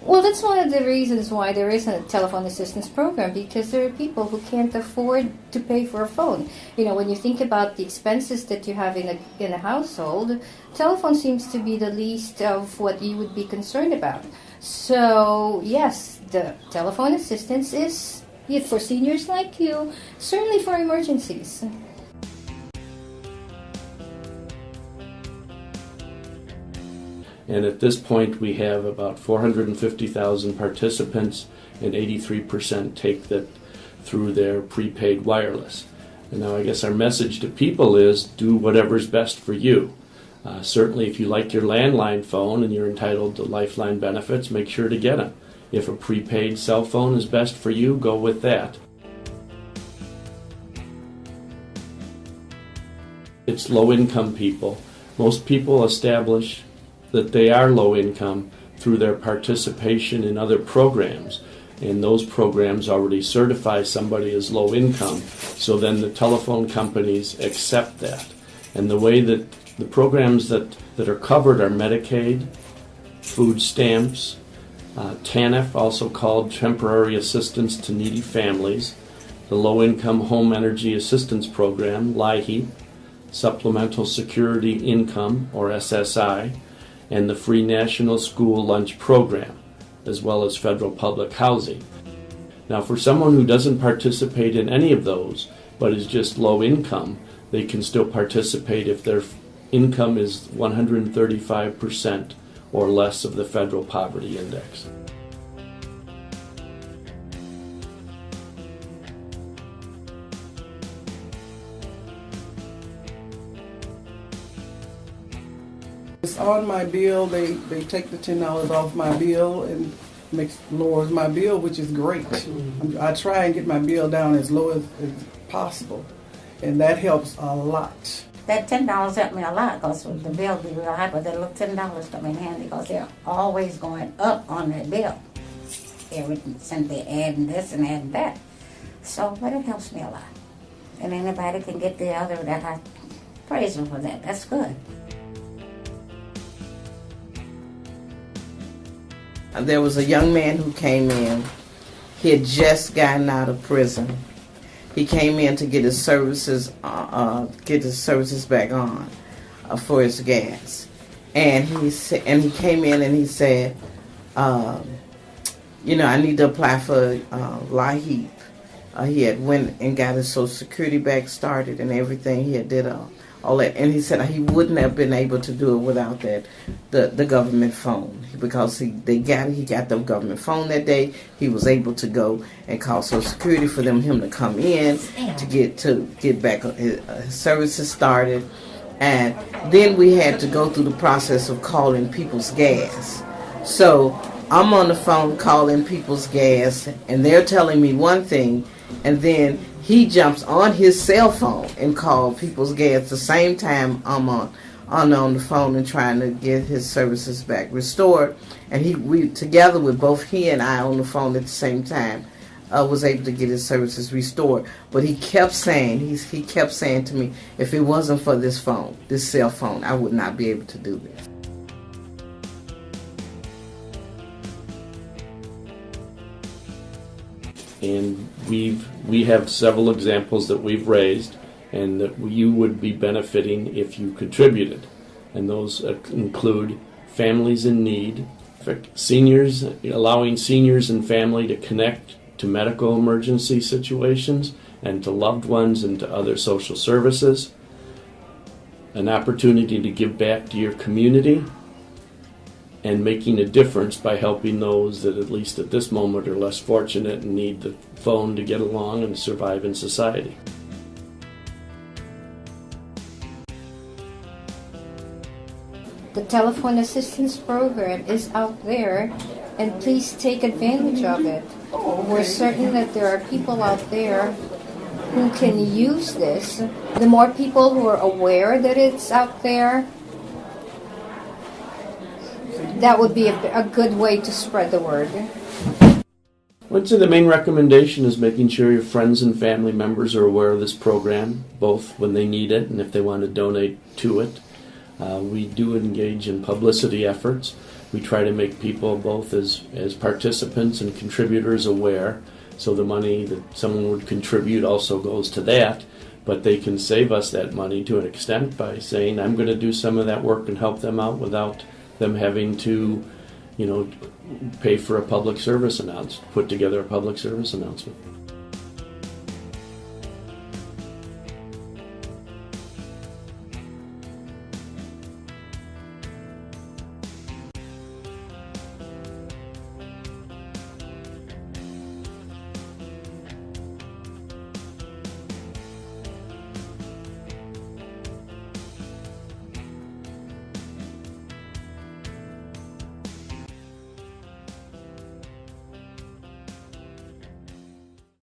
Well, that's one of the reasons why there is a telephone assistance program, because there are people who can't afford to pay for a phone. You know, when you think about the expenses that you have in a household, telephone seems to be the least of what you would be concerned about. So, yes, the telephone assistance is, for seniors like you, certainly for emergencies. And at this point, we have about 450,000 participants, and 83% take that through their prepaid wireless. And now I guess our message to people is do whatever's best for you. Certainly if you like your landline phone and you're entitled to Lifeline benefits, make sure to get them. If a prepaid cell phone is best for you, go with that. It's low-income people. Most people establish that they are low income through their participation in other programs, and those programs already certify somebody as low income, so then the telephone companies accept that. And the way that the programs that are covered are Medicaid, food stamps, TANF, also called Temporary Assistance to Needy Families, the Low Income Home Energy Assistance Program, LIHEAP, Supplemental Security Income, or SSI, and the Free National School Lunch Program, as well as federal public housing. Now, for someone who doesn't participate in any of those, but is just low income, they can still participate if their income is 135% or less of the federal poverty index. It's on my bill. They take the $10 off my bill and lowers my bill, which is great. I try and get my bill down as low as possible, and that helps a lot. That $10 helped me a lot because the bill be real high, but that little $10 come in handy because they're always going up on that bill. Since they adding this and adding that. So, but it helps me a lot. And anybody can get the other that I praise them for that. That's good. There was a young man who came in. He had just gotten out of prison. He came in to get his services back on for his gas, and he came in and he said, I need to apply for LIHEAP. He had went and got his Social Security back started and everything. He had did all that, and he said he wouldn't have been able to do it without the government phone, because he got the government phone that day. He was able to go and call Social Security for him to come in to get back his services started, and then we had to go through the process of calling people's gas. So I'm on the phone calling people's gas, and they're telling me one thing, and then he jumps on his cell phone and calls people's gas the same time I'm on the phone and trying to get his services back restored. And we together with both he and I on the phone at the same time was able to get his services restored. But he kept saying to me, if it wasn't for this cell phone, I would not be able to do this. And we have several examples that we've raised and that you would be benefiting if you contributed. And those include families in need, seniors, allowing seniors and family to connect to medical emergency situations and to loved ones and to other social services, an opportunity to give back to your community, and making a difference by helping those that, at least at this moment, are less fortunate and need the phone to get along and survive in society. The telephone assistance program is out there, and please take advantage of it. We're certain that there are people out there who can use this. The more people who are aware that it's out there, that would be a good way to spread the word. I'd say the main recommendation is making sure your friends and family members are aware of this program, both when they need it and if they want to donate to it. We do engage in publicity efforts. We try to make people both as participants and contributors aware, so the money that someone would contribute also goes to that, but they can save us that money to an extent by saying, I'm going to do some of that work and help them out without them having to, pay for a public service announcement, put together a public service announcement.